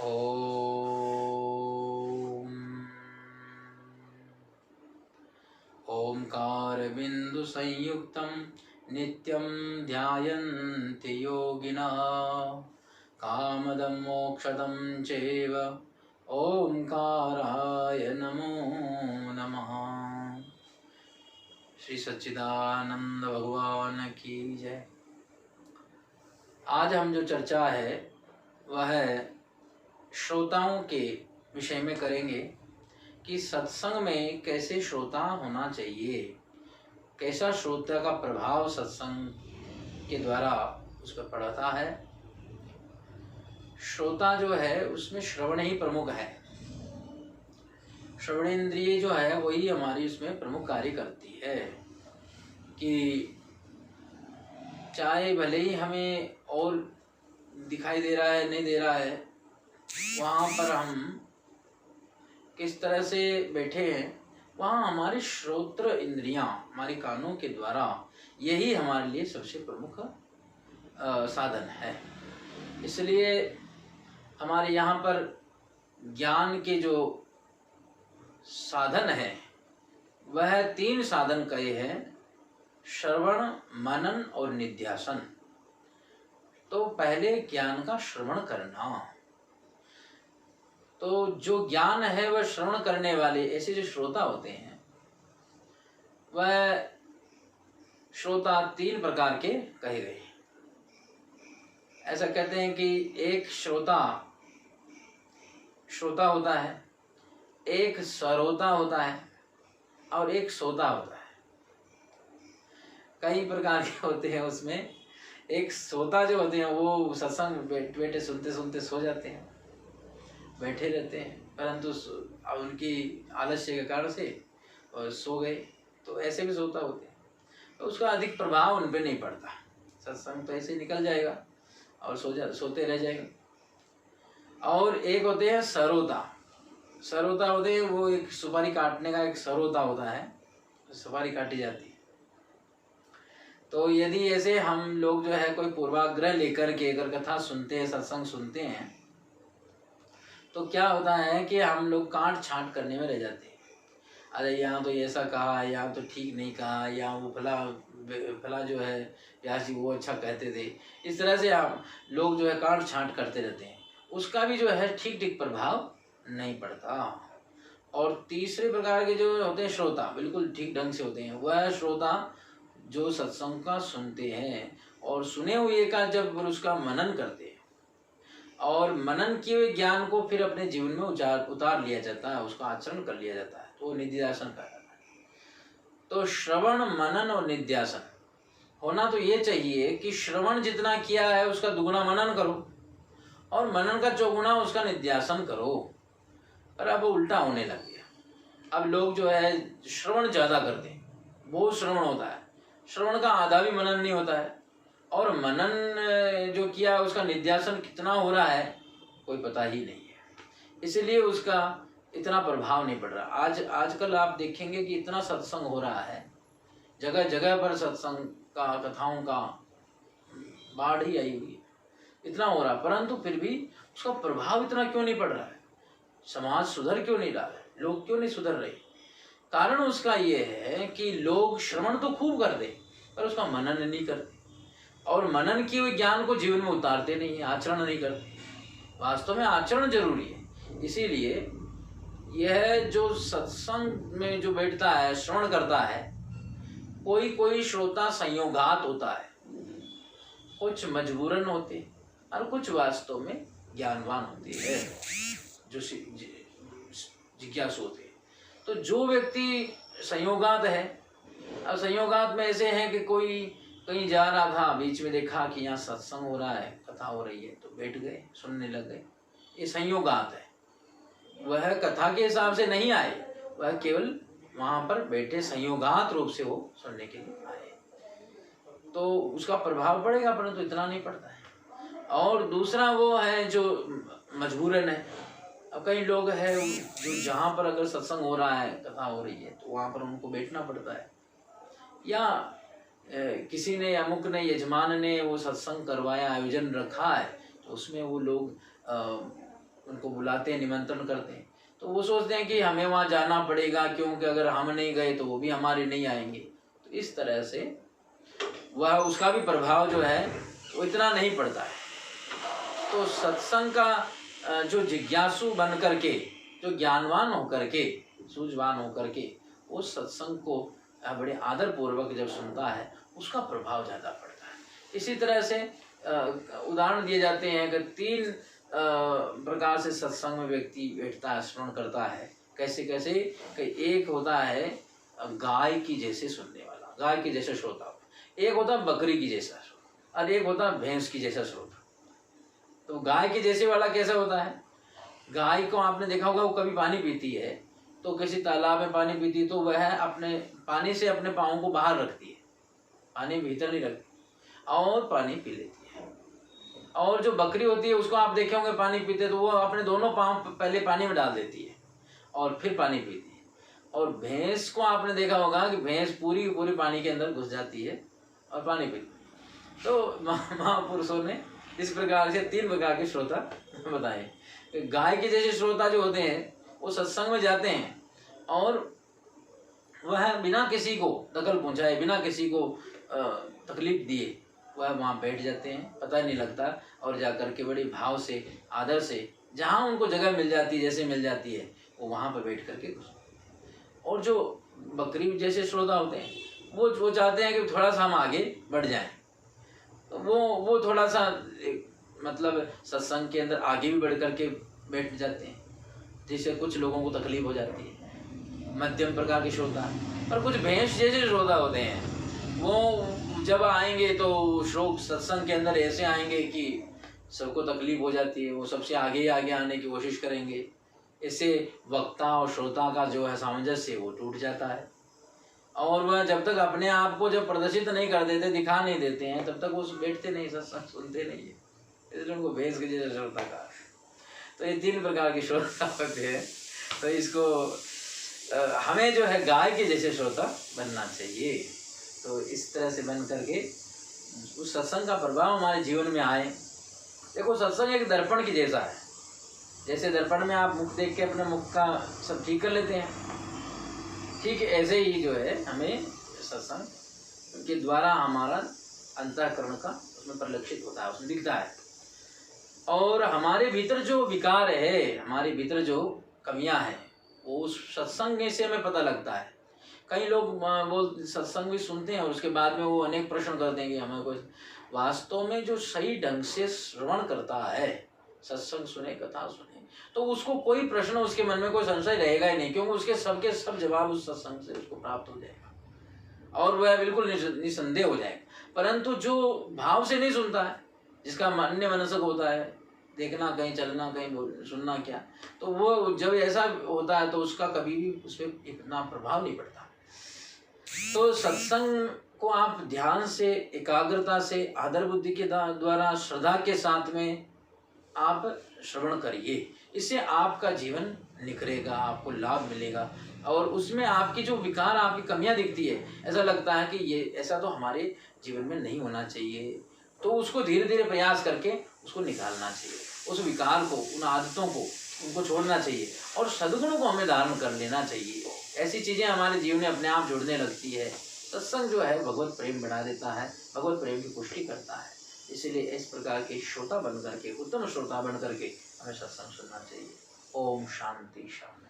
ॐ ओंकारबिन्दुसंयुक्तं नित्यं ध्यायन्ति योगिनः कामदं मोक्षदं चैव ओंकाराय नमो नमः। श्री सच्चिदानंद भगवान की जय। आज हम जो चर्चा है वह श्रोताओं के विषय में करेंगे कि सत्संग में कैसे श्रोता होना चाहिए, कैसा श्रोता का प्रभाव सत्संग के द्वारा उस पर पड़ता है। श्रोता जो है उसमें श्रवण ही प्रमुख है। श्रवणेंद्रिय जो है वही हमारी उसमें प्रमुख कार्य करती है कि चाहे भले ही हमें और दिखाई दे रहा है नहीं दे रहा है, वहाँ पर हम किस तरह से बैठे हैं, वहाँ हमारी श्रोत्र इंद्रियाँ हमारे कानों के द्वारा यही हमारे लिए सबसे प्रमुख साधन है। इसलिए हमारे यहाँ पर ज्ञान के जो साधन है वह 3 साधन कहे हैं: श्रवण, मनन और निध्यासन। तो पहले ज्ञान का श्रवण करना। तो जो ज्ञान है वह श्रवण करने वाले ऐसे जो श्रोता होते हैं, वह श्रोता 3 प्रकार के कहे गए। ऐसा कहते हैं कि एक श्रोता होता है, एक सरोता होता है और एक सोता होता है। कई प्रकार के होते हैं उसमें। एक सोता जो होते हैं वो सत्संग बैठे सुनते सुनते सो जाते हैं, बैठे रहते हैं, परंतु उनकी आलस्य के कारण से और सो गए, तो ऐसे भी सोता होते हैं। तो उसका अधिक प्रभाव उन पर नहीं पड़ता। सत्संग तो ऐसे निकल जाएगा और सोते रह जाएंगे। और एक होते हैं सरोता होते हैं, वो एक सुपारी काटने का एक सरोता होता है, सुपारी काटी जाती है। तो यदि ऐसे हम लोग जो है कोई पूर्वाग्रह लेकर के अगर कथा सुनते हैं, सत्संग सुनते हैं, तो क्या होता है कि हम लोग काट छांट करने में रह जाते हैं। अरे यहाँ तो ऐसा कहा, यहाँ तो ठीक नहीं कहा, यहाँ वो फला जो है व्यास जी वो अच्छा कहते थे। इस तरह से हम लोग जो है काट छांट करते रहते हैं, उसका भी जो है ठीक प्रभाव नहीं पड़ता। और तीसरे प्रकार के जो होते हैं श्रोता, बिल्कुल ठीक ढंग से होते हैं। वह श्रोता जो सत्संग का सुनते हैं और सुने हुए का जब उसका मनन करते हैं और मनन किए हुए ज्ञान को फिर अपने जीवन में उतार लिया जाता है, उसका आचरण कर लिया जाता है, तो निध्यासन कहलाता है। तो श्रवण, मनन और निध्यासन होना तो ये चाहिए कि श्रवण जितना किया है उसका दुगुना मनन करो और मनन का चौगुना उसका निध्यासन करो। पर अब उल्टा होने लग गया। अब लोग जो है श्रवण ज़्यादा करते हैं, बहुत श्रवण होता है, श्रवण का आधा भी मनन नहीं होता है, और मनन जो किया उसका निध्यासन कितना हो रहा है कोई पता ही नहीं है। इसलिए उसका इतना प्रभाव नहीं पड़ रहा। आजकल आप देखेंगे कि इतना सत्संग हो रहा है, जगह जगह पर सत्संग का, कथाओं का बाढ़ ही आई हुई है, इतना हो रहा, परंतु फिर भी उसका प्रभाव इतना क्यों नहीं पड़ रहा है? समाज सुधर क्यों नहीं रहा है? लोग क्यों नहीं सुधर रहे? कारण उसका ये है कि लोग श्रवण तो खूब करते पर उसका मनन नहीं करते, और मनन किए हुए ज्ञान को जीवन में उतारते नहीं, आचरण नहीं करते। वास्तव में आचरण जरूरी है। इसीलिए यह जो सत्संग में जो बैठता है, श्रवण करता है, कोई श्रोता संयोगात होता है, कुछ मजबूरन होते और कुछ वास्तव में ज्ञानवान होते हैं, जो जिज्ञासु होते हैं। तो जो व्यक्ति संयोगात है, अब संयोगात में ऐसे हैं कि कोई कहीं जा रहा था, बीच में देखा कि यहाँ सत्संग हो रहा है, कथा हो रही है, तो बैठ गए, सुनने लग गए। ये संयोगात है। वह कथा के हिसाब से नहीं आए, वह केवल वहाँ पर बैठे संयोगात रूप से वो सुनने के लिए आए, तो उसका प्रभाव पड़ेगा, परंतु इतना नहीं पड़ता है। और दूसरा वो है जो मजबूरन है। अब कई लोग हैं जो जहाँ पर अगर सत्संग हो रहा है, कथा हो रही है, तो वहाँ पर उनको बैठना पड़ता है, या किसी ने, अमुक ने, यजमान ने वो सत्संग करवाया, आयोजन रखा है, तो उसमें वो लोग उनको बुलाते हैं, निमंत्रण करते हैं, तो वो सोचते हैं कि हमें वहाँ जाना पड़ेगा, क्योंकि अगर हम नहीं गए तो वो भी हमारे नहीं आएंगे। तो इस तरह से वह उसका भी प्रभाव जो है वो इतना नहीं पड़ता है। तो सत्संग का जो जिज्ञासु बन करके, जो ज्ञानवान होकर के, सूझवान होकर के वो सत्संग को बड़े आदर पूर्वक जब सुनता है, उसका प्रभाव ज़्यादा पड़ता है। इसी तरह से उदाहरण दिए जाते हैं कि 3 प्रकार से सत्संग में व्यक्ति बैठता है, श्रवण करता है। कैसे कैसे कि एक होता है गाय की जैसे सुनने वाला, गाय की जैसे श्रोता, एक होता है बकरी की जैसा श्रोता, और एक होता है भैंस की जैसा श्रोता। तो गाय के जैसे वाला कैसा होता है? गाय को आपने देखा होगा, वो कभी पानी पीती है तो किसी तालाब में पानी पीती है तो वह अपने पानी से अपने पाँव को बाहर रखती है, पानी भीतर नहीं रखती, और पानी पी लेती है। और जो बकरी होती है उसको आप देखे होंगे पानी पीते तो वो अपने दोनों पाँव पहले पानी में डाल देती है और फिर पानी पीती है। और भैंस को आपने देखा होगा कि भैंस पूरी पूरी पानी के अंदर घुस जाती है और पानी पीती है। तो महापुरुषों ने इस प्रकार से 3 प्रकार के श्रोता बताए। गाय के जैसे श्रोता जो होते हैं वो सत्संग में जाते हैं और वह बिना किसी को दखल पहुंचाए, बिना किसी को तकलीफ दिए वह वहाँ बैठ जाते हैं, पता ही नहीं लगता, और जाकर के बड़े भाव से, आदर से, जहाँ उनको जगह मिल जाती है, जैसे मिल जाती है, वो वहाँ पर बैठ करके। और जो बकरी जैसे श्रोता होते हैं वो चाहते हैं कि थोड़ा सा हम आगे बढ़ जाएं, तो वो थोड़ा सा मतलब सत्संग के अंदर आगे भी बढ़ करके बैठ जाते हैं, जिससे कुछ लोगों को तकलीफ हो जाती है। मध्यम प्रकार के श्रोता। और कुछ भैंस जैसे श्रोता होते हैं, वो जब आएंगे तो श्रोक सत्संग के अंदर ऐसे आएंगे कि सबको तकलीफ हो जाती है, वो सबसे आगे आगे आने की कोशिश करेंगे। इससे वक्ता और श्रोता का जो है सामंजस्य वो टूट जाता है, और वह जब तक अपने आप को जब प्रदर्शित नहीं कर देते, दिखा नहीं देते हैं, तब तक वो बैठते नहीं, सत्संग सुनते नहीं है। इसलिए उनको भैंस के जैसे श्रोता कहा। तो ये 3 प्रकार के श्रोता होते हैं। तो इसको हमें जो है गाय के जैसे श्रोता बनना चाहिए। तो इस तरह से बन करके उस सत्संग का प्रभाव हमारे जीवन में आए। देखो, सत्संग एक दर्पण की जैसा है। जैसे दर्पण में आप मुख देख के अपने मुख का सब ठीक कर लेते हैं, ठीक ऐसे ही जो है हमें सत्संग के द्वारा हमारा अंतःकरण का उसमें परिलक्षित होता है, उसमें दिखता है। और हमारे भीतर जो विकार है, हमारे भीतर जो कमियां हैं, वो उस सत्संग से हमें पता लगता है। कई लोग वो सत्संग भी सुनते हैं और उसके बाद में वो अनेक प्रश्न करते हैं कि हमें कोई वास्तव में जो सही ढंग से श्रवण करता है, सत्संग सुने, कथा सुने, तो उसको कोई प्रश्न, उसके मन में कोई संशय रहेगा ही नहीं, क्योंकि उसके सबके सब जवाब उस सत्संग से उसको प्राप्त हो जाएगा और वह बिल्कुल निसंदेह हो जाएगा। परंतु जो भाव से नहीं सुनता है, जिसका अन्य मनसक होता है, देखना कहीं, चलना कहीं, सुनना क्या, तो वो जब ऐसा होता है तो उसका कभी भी उस पर इतना प्रभाव नहीं पड़ता। तो सत्संग को आप ध्यान से, एकाग्रता से, आदर बुद्धि के द्वारा, श्रद्धा के साथ में आप श्रवण करिए। इससे आपका जीवन निखरेगा, आपको लाभ मिलेगा, और उसमें आपकी जो विकार, आपकी कमियां दिखती है, ऐसा लगता है कि ये ऐसा तो हमारे जीवन में नहीं होना चाहिए, तो उसको धीरे धीरे प्रयास करके उसको निकालना चाहिए। उस विकार को, उन आदतों को, उनको छोड़ना चाहिए और सद्गुणों को हमें धारण कर लेना चाहिए। ऐसी चीज़ें हमारे जीवन में अपने आप जुड़ने लगती है। सत्संग जो है भगवत प्रेम बढ़ा देता है, भगवत प्रेम की पुष्टि करता है। इसीलिए इस प्रकार के श्रोता बन करके, उत्तम श्रोता बन करके हमें सत्संग सुनना चाहिए। ओम शांति शांति।